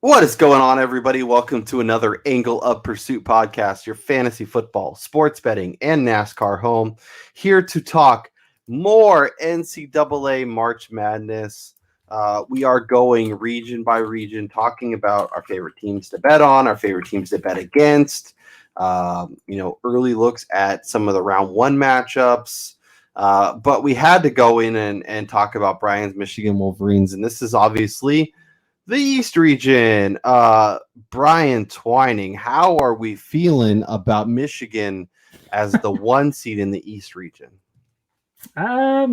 What is going on, everybody? Welcome to another Angle of Pursuit podcast, your fantasy football, sports betting, and NASCAR home. Here to talk more NCAA March Madness. We are going region by region, talking about our favorite teams to bet on, our favorite teams to bet against. Early looks at some of the round one matchups. But we had to go in and talk about Brian's Michigan Wolverines, and this is obviously the East region. Brian Twining, how are we feeling about Michigan as the one seed in the East region? As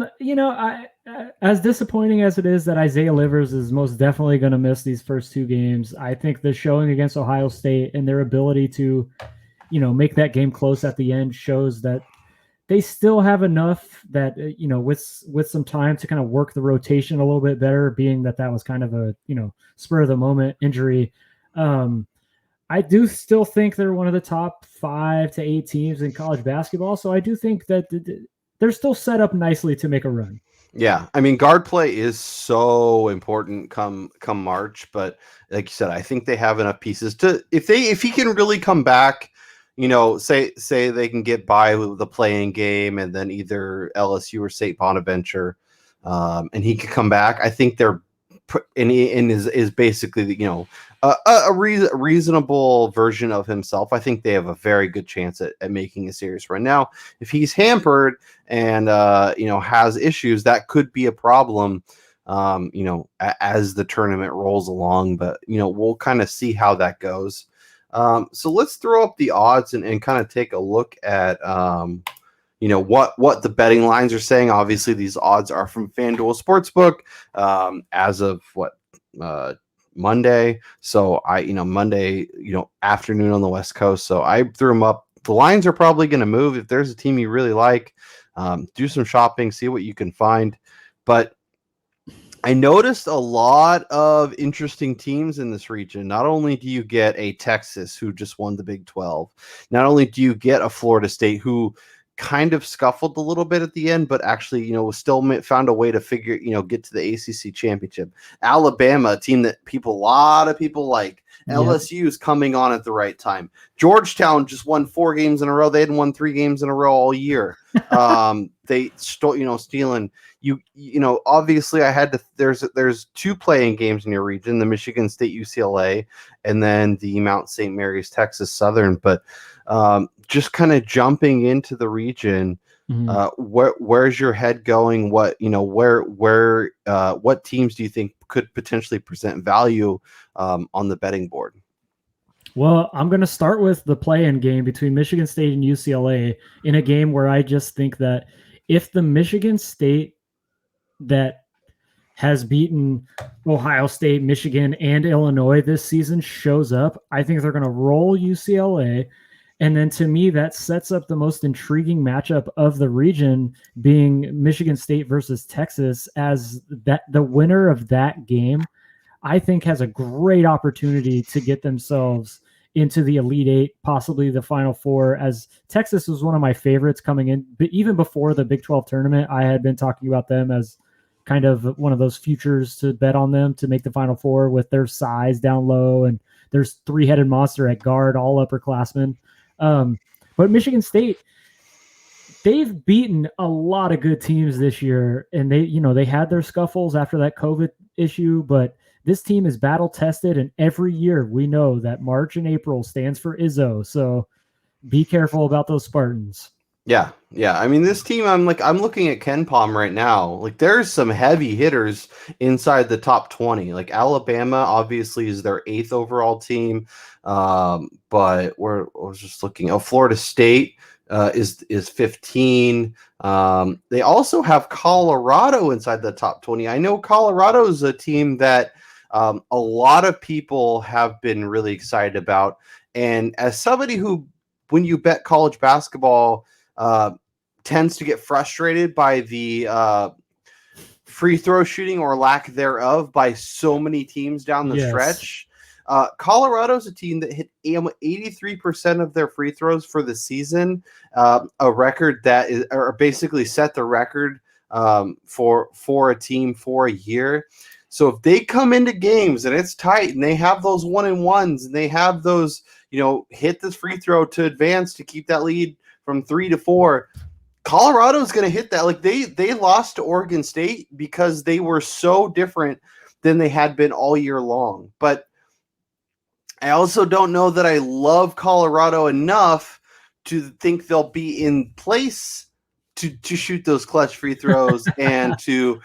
disappointing as it is that Isaiah Livers is most definitely going to miss these first two games, I think the showing against Ohio State and their ability to, make that game close at the end shows that they still have enough that with some time to kind of work the rotation a little bit better, being that was kind of a spur of the moment injury. I do still think they're one of the top 5 to 8 teams in college basketball, so I do think that they're still set up nicely to make a run. Yeah, I mean, guard play is so important come March, but like you said, I think they have enough pieces to if he can really come back. Say they can get by with the playing game, and then either LSU or St. Bonaventure, and he could come back. I think they're is basically a reasonable version of himself. I think they have a very good chance at making a serious run. Now, if he's hampered and has issues, that could be a problem. As the tournament rolls along, but we'll kind of see how that goes. So let's throw up the odds and kind of take a look at what the betting lines are saying. Obviously, these odds are from FanDuel Sportsbook as of Monday. So Monday afternoon on the West Coast. So I threw them up. The lines are probably going to move. If there's a team you really like, do some shopping, see what you can find. But I noticed a lot of interesting teams in this region. Not only do you get a Texas who just won the Big 12, not only do you get a Florida State who kind of scuffled a little bit at the end, but actually, still found a way to get to the ACC championship. Alabama, a team that a lot of people like. Yep. LSU is coming on at the right time. Georgetown just won 4 games in a row. They hadn't won 3 games in a row all year. They stole, stealing. Obviously, I had to. There's 2 playing games in your region: the Michigan State UCLA, and then the Mount St. Mary's Texas Southern. But just kind of jumping into the region, where's your head going? What what teams do you think could potentially present value on the betting board? Well, I'm going to start with the play-in game between Michigan State and UCLA in a game where I just think that if the Michigan State that has beaten Ohio State, Michigan, and Illinois this season shows up, I think they're going to roll UCLA. And then to me, that sets up the most intriguing matchup of the region, being Michigan State versus Texas, as that the winner of that game, I think, has a great opportunity to get themselves into the Elite Eight, possibly the Final Four, as Texas was one of my favorites coming in. But even before the Big 12 tournament, I had been talking about them as kind of one of those futures to bet on them to make the Final Four with their size down low, and there's 3-headed monster at guard, all upperclassmen. But Michigan State, they've beaten a lot of good teams this year, and they had their scuffles after that COVID issue, but this team is battle tested, and every year we know that March and April stands for Izzo. So be careful about those Spartans. Yeah. I mean, this team, I'm looking at KenPom right now. Like, there's some heavy hitters inside the top 20. Like, Alabama obviously is their 8th overall team, but I was just looking. Oh, Florida State is 15. They also have Colorado inside the top 20. I know Colorado is a team that a lot of people have been really excited about. And as somebody who, when you bet college basketball, tends to get frustrated by the free throw shooting or lack thereof by so many teams down the stretch. Colorado's a team that hit 83% of their free throws for the season, a record that is, or basically set the record for a team for a year. So if they come into games and it's tight and they have those 1-and-1s and they have those, hit this free throw to advance to keep that lead from 3 to 4, Colorado's going to hit that. Like they lost to Oregon State because they were so different than they had been all year long. But I also don't know that I love Colorado enough to think they'll be in place to shoot those clutch free throws and to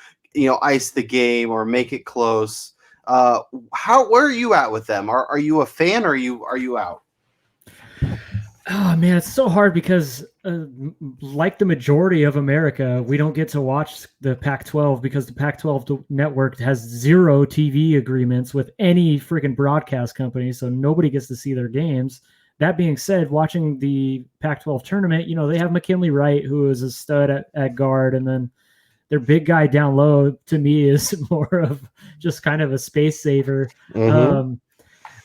ice the game or make it close. Where are you at with them? Are you a fan or are you out? Oh man, it's so hard because like the majority of America, we don't get to watch the Pac-12 because the Pac-12 network has 0 TV agreements with any freaking broadcast company, so nobody gets to see their games. That being said, watching the Pac-12 tournament, they have McKinley Wright, who is a stud at guard, and then their big guy down low, to me, is more of just kind of a space saver. Mm-hmm.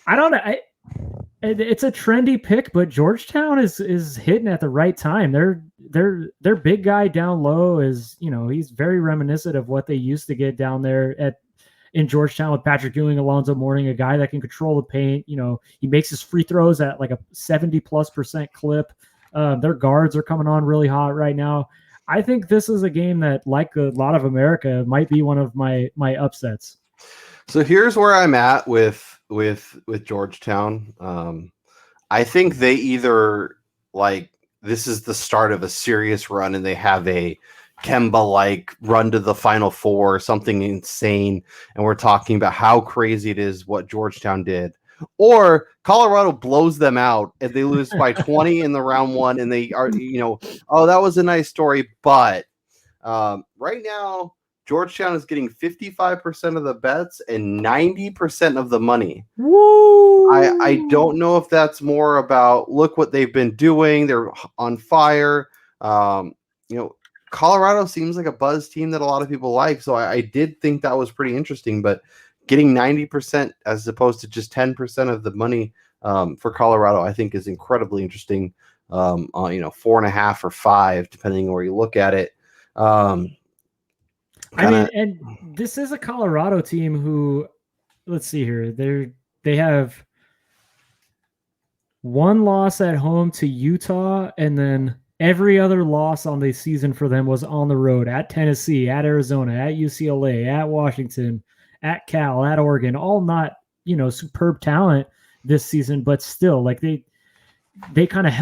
I don't know. It's a trendy pick, but Georgetown is hitting at the right time. Their big guy down low is, he's very reminiscent of what they used to get down there in Georgetown with Patrick Ewing, Alonzo Mourning, a guy that can control the paint. He makes his free throws at like a 70+% clip. Their guards are coming on really hot right now. I think this is a game that, like a lot of America, might be one of my upsets. So here's where I'm at with Georgetown. I think they either this is the start of a serious run and they have a Kemba run to the Final Four, something insane, and we're talking about how crazy it is what Georgetown did, or Colorado blows them out and they lose by 20 in the round 1 and they are that was a nice story, but right now Georgetown is getting 55% of the bets and 90% of the money. Woo! I don't know if that's more about look what they've been doing. They're on fire. Colorado seems like a buzz team that a lot of people like. So I did think that was pretty interesting. But getting 90% as opposed to just 10% of the money for Colorado, I think is incredibly interesting. 4.5 or 5, depending on where you look at it. And this is a Colorado team who, let's see here, they have 1 loss at home to Utah, and then every other loss on the season for them was on the road at Tennessee, at Arizona, at UCLA, at Washington, at Cal, at Oregon. All not superb talent this season, but still they kind of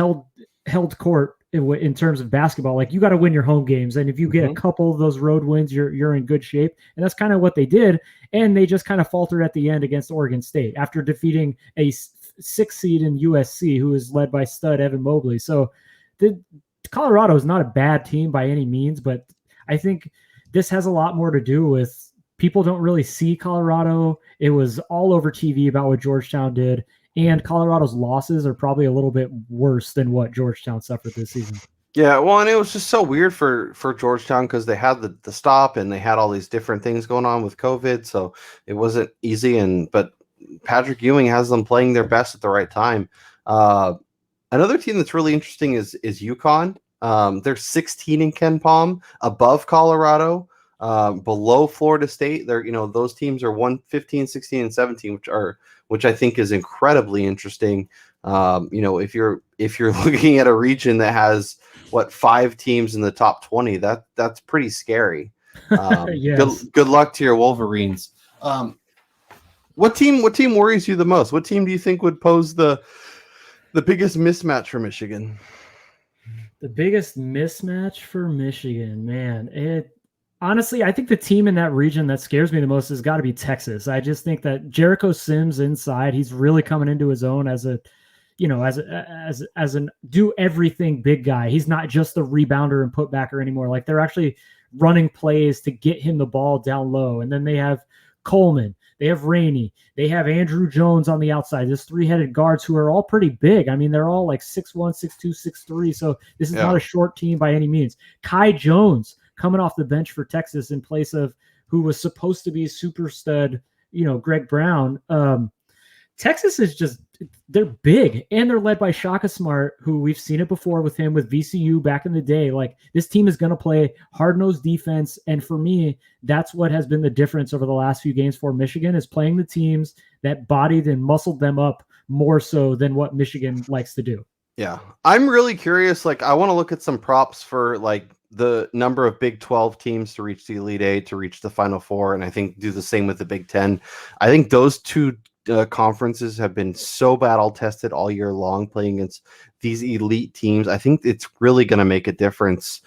held court in terms of basketball. Like, you got to win your home games, and if you get a couple of those road wins, you're in good shape. And that's kind of what they did, and they just kind of faltered at the end against Oregon State after defeating a 6th seed in USC, who is led by stud Evan Mobley. So Colorado is not a bad team by any means, but I think this has a lot more to do with people don't really see Colorado. It was all over TV about what Georgetown did, and Colorado's losses are probably a little bit worse than what Georgetown suffered this season. Yeah, well, and it was just so weird for Georgetown because they had the stop and they had all these different things going on with COVID, so it wasn't easy. But Patrick Ewing has them playing their best at the right time. Another team that's really interesting is UConn. They're 16 in Ken Palm, above Colorado, below Florida State. They're those teams are 15, 16, and 17, which I think is incredibly interesting. If you're looking at a region that has 5 teams in the top 20, that's pretty scary. Yes. Good luck to your Wolverines. What team worries you the most? What team do you think would pose the biggest mismatch for Michigan? The biggest mismatch for Michigan, man. Honestly, I think the team in that region that scares me the most has got to be Texas. I just think that Jericho Sims inside, he's really coming into his own as a do everything big guy. He's not just the rebounder and putbacker anymore. Like, they're actually running plays to get him the ball down low. And then they have Coleman, they have Rainey, they have Andrew Jones on the outside. There's 3-headed guards who are all pretty big. I mean, they're all like 6'1", 6'2", 6'3". So this is not a short team by any means. Kai Jones coming off the bench for Texas in place of who was supposed to be super stud, Greg Brown. Texas is just they're big, and they're led by Shaka Smart, who we've seen it before with him with VCU back in the day. Like, this team is going to play hard-nosed defense, and for me, that's what has been the difference over the last few games for Michigan, is playing the teams that bodied and muscled them up more so than what Michigan likes to do. Yeah, I'm really curious. Like, I want to look at some props for like the number of Big 12 teams to reach the Elite Eight, to reach the Final Four, and I think do the same with the Big 10. I think those two conferences have been so battle tested all year long, playing against these elite teams. I think it's really going to make a difference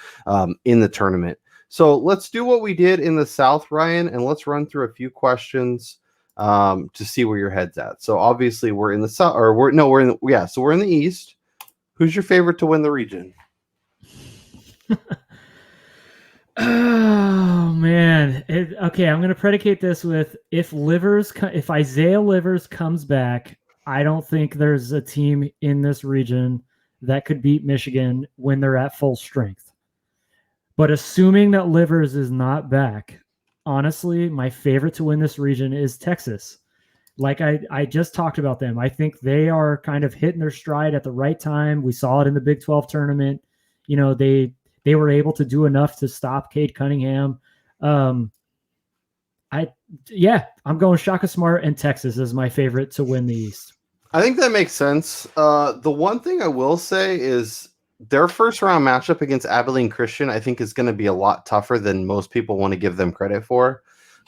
in the tournament. So let's do what we did in the South, Ryan, and let's run through a few questions to see where your head's at. So obviously we're in the South, or we're in the East. Who's your favorite to win the region? Oh man. Okay, I'm going to predicate this with if Isaiah Livers comes back, I don't think there's a team in this region that could beat Michigan when they're at full strength. But assuming that Livers is not back, honestly, my favorite to win this region is Texas. Like I just talked about them. I think they are kind of hitting their stride at the right time. We saw it in the Big 12 tournament. You know, they were able to do enough to stop Cade Cunningham. I'm going Shaka Smart and Texas as my favorite to win the East. I think that makes sense. The one thing I will say is their first round matchup against Abilene Christian, I think, is going to be a lot tougher than most people want to give them credit for.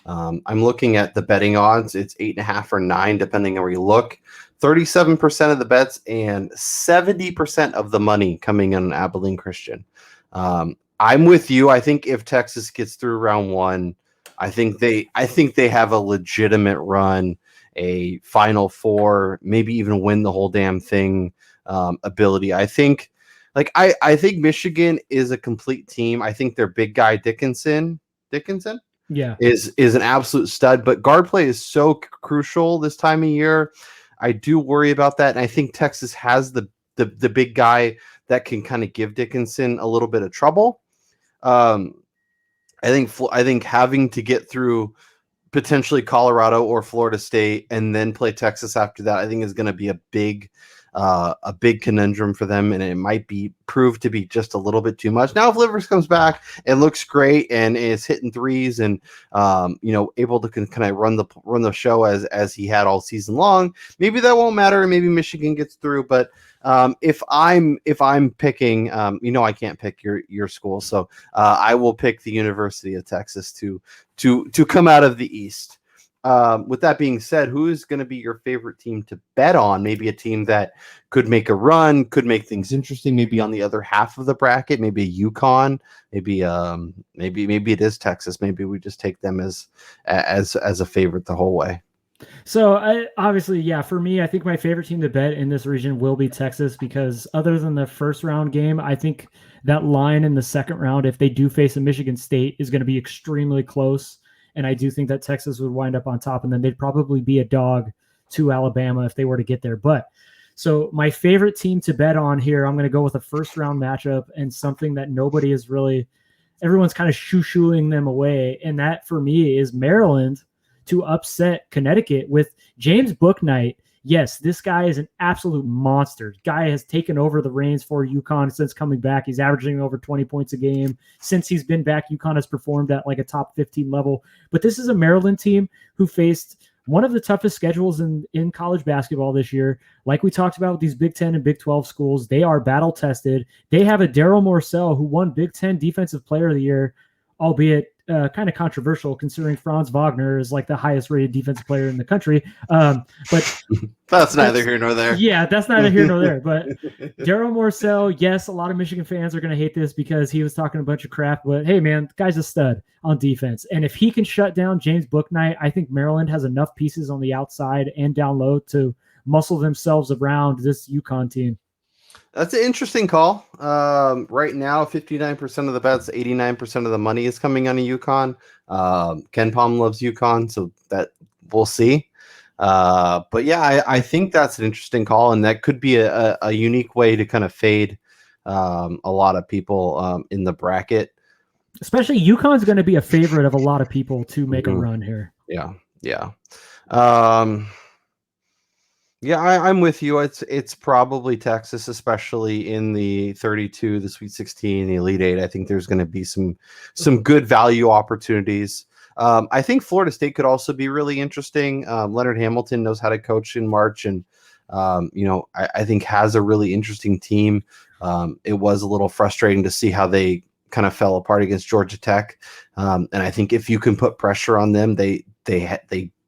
I'm looking at the betting odds. It's 8.5 or 9, depending on where you look. 37% of the bets and 70% of the money coming in Abilene Christian. I'm with you. I think if Texas gets through round one, I think they have a legitimate run, a Final Four, maybe even win the whole damn thing ability. I think Michigan is a complete team. I think their big guy Dickinson. Yeah, is an absolute stud, but guard play is so crucial this time of year. I do worry about that, and I think Texas has the big guy that can kind of give Dickinson a little bit of trouble. I think having to get through potentially Colorado or Florida State and then play Texas after that, I think is going to be a big conundrum for them, and it might be proved to be just a little bit too much. Now, if Livers comes back and looks great and is hitting threes and able to kind of run the show as he had all season long, maybe that won't matter. Maybe Michigan gets through, but if I'm picking, I can't pick your school, so I will pick the University of Texas to come out of the East. With that being said, who is going to be your favorite team to bet on? Maybe a team that could make a run, could make things interesting. Maybe on the other half of the bracket, maybe a UConn. Maybe it is Texas. Maybe we just take them as a favorite the whole way. So for me, I think my favorite team to bet in this region will be Texas, because other than the first round game, I think that line in the second round, if they do face a Michigan State, is going to be extremely close. And I do think that Texas would wind up on top, and then they'd probably be a dog to Alabama if they were to get there. But so my favorite team to bet on here, I'm going to go with a first round matchup and something that nobody is really, everyone's kind of shoo-shooing them away. And that for me is Maryland to upset Connecticut with James Bouknight. Yes, this guy is an absolute monster. Guy has taken over the reins for UConn since coming back. He's averaging over 20 points a game. Since he's been back, UConn has performed at like a top 15 level. But this is a Maryland team who faced one of the toughest schedules in college basketball this year. Like we talked about with these Big 10 and Big 12 schools, they are battle-tested. They have a Daryl Morcell who won Big 10 Defensive Player of the Year, albeit kind of controversial considering Franz Wagner is like the highest rated defensive player in the country. But that's neither here nor there. Yeah, that's neither here nor there. But Daryl Morcell, yes, a lot of Michigan fans are going to hate this because he was talking a bunch of crap. But hey, man, the guy's a stud on defense. And if he can shut down James Bouknight, I think Maryland has enough pieces on the outside and down low to muscle themselves around this UConn team. That's an interesting call. Right now, 59% of the bets, 89% of the money is coming on a UConn. Ken Palm loves UConn, so that we'll see. But yeah, I think that's an interesting call, and that could be a unique way to kind of fade a lot of people in the bracket. Especially UConn's going to be a favorite of a lot of people to make a run here. Yeah. Yeah, I'm with you. It's probably Texas, especially in the 32, the Sweet 16, the Elite Eight. I think there's going to be some good value opportunities. I think Florida State could also be really interesting. Leonard Hamilton knows how to coach in March, and I think has a really interesting team. It was a little frustrating to see how they kind of fell apart against Georgia Tech, and I think if you can put pressure on them, they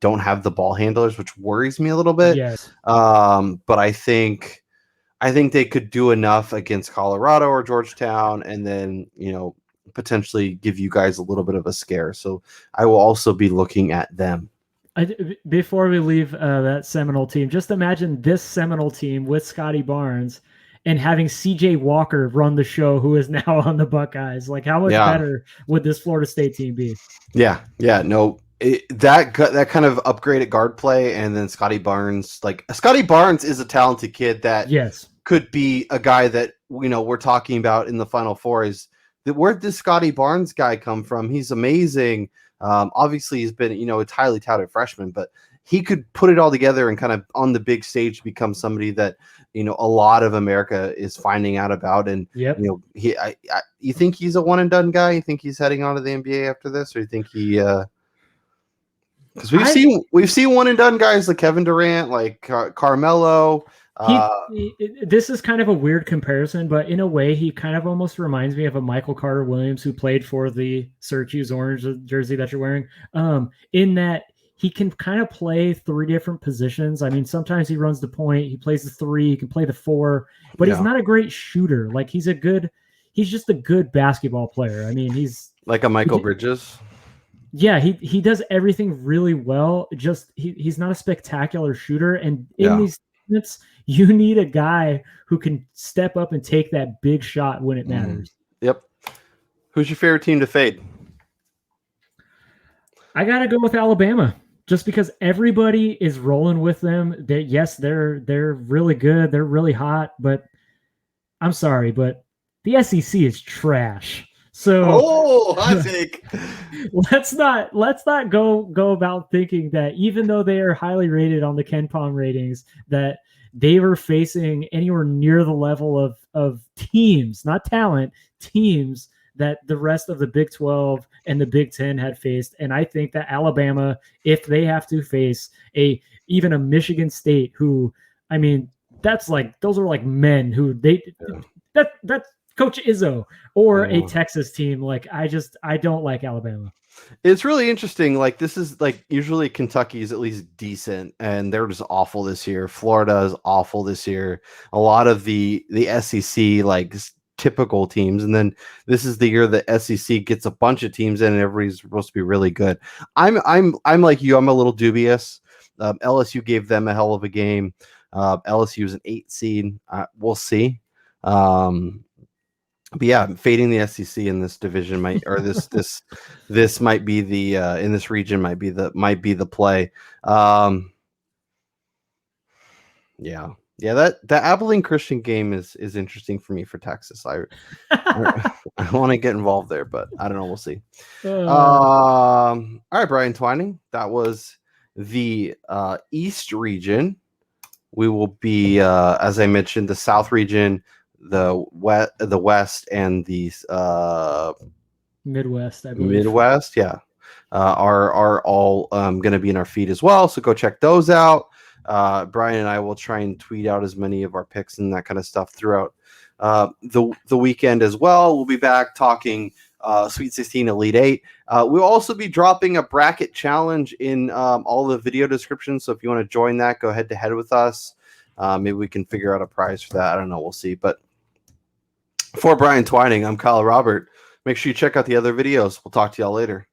don't have the ball handlers, which worries me a little bit. Yes. But I think they could do enough against Colorado or Georgetown, and then potentially give you guys a little bit of a scare. So I will also be looking at them. Before we leave that Seminole team, just imagine this Seminole team with Scotty Barnes and having CJ Walker run the show, who is now on the Buckeyes. Like, how much better would this Florida State team be? Yeah. No. That kind of upgraded guard play, and then Scotty Barnes. Like, Scotty Barnes is a talented kid that could be a guy that we're talking about in the Final Four. Is that where did this Scotty Barnes guy come from? He's amazing. Obviously, he's been a highly touted freshman, but he could put it all together and kind of on the big stage become somebody that a lot of America is finding out about. And you think he's a one and done guy? You think he's heading on to the NBA after this, or you think he? Because we've seen one and done guys like Kevin Durant, like Carmelo. This is kind of a weird comparison, but in a way, he kind of almost reminds me of a Michael Carter Williams who played for the Syracuse Orange jersey that you're wearing. In that he can kind of play three different positions. I mean, sometimes he runs the point, he plays the three, he can play the four, but he's not a great shooter. Like, he's just a good basketball player. I mean, he's like a Michael Bridges. Yeah, he does everything really well. Just he's not a spectacular shooter, and in these minutes, you need a guy who can step up and take that big shot when it matters. Yep. Who's your favorite team to fade? I gotta go with Alabama, just because everybody is rolling with them. They're really good, they're really hot, but I'm sorry, but the SEC is trash. So hot take. let's not go about thinking that even though they are highly rated on the Ken Pom ratings, that they were facing anywhere near the level of teams, not talent, teams that the rest of the Big 12 and the Big 10 had faced. And I think that Alabama, if they have to face even a Michigan State, who, I mean, those are like men who that's Coach Izzo, or a Texas team. Like, I don't like Alabama. It's really interesting. Like, this is like usually Kentucky is at least decent, and they're just awful this year. Florida is awful this year. A lot of the SEC like typical teams, and then this is the year the SEC gets a bunch of teams in, and everybody's supposed to be really good. I'm like you. I'm a little dubious. LSU gave them a hell of a game. LSU is an 8 seed. We'll see. But yeah, fading the SEC in this division might, or this might be the in this region might be the play. That Abilene Christian game is interesting for me for Texas. I want to get involved there, but I don't know. We'll see. All right, Brian Twining. That was the East region. We will be, as I mentioned, the South region, the West, and the Midwest, I believe. Midwest, are all going to be in our feed as well. So go check those out. Brian and I will try and tweet out as many of our picks and that kind of stuff throughout the weekend as well. We'll be back talking Sweet 16 Elite 8. We'll also be dropping a bracket challenge in all the video descriptions. So if you want to join that, go head to head with us. Maybe we can figure out a prize for that. I don't know. We'll see. But for Brian Twining, I'm Kyle Robert. Make sure you check out the other videos. We'll talk to y'all later.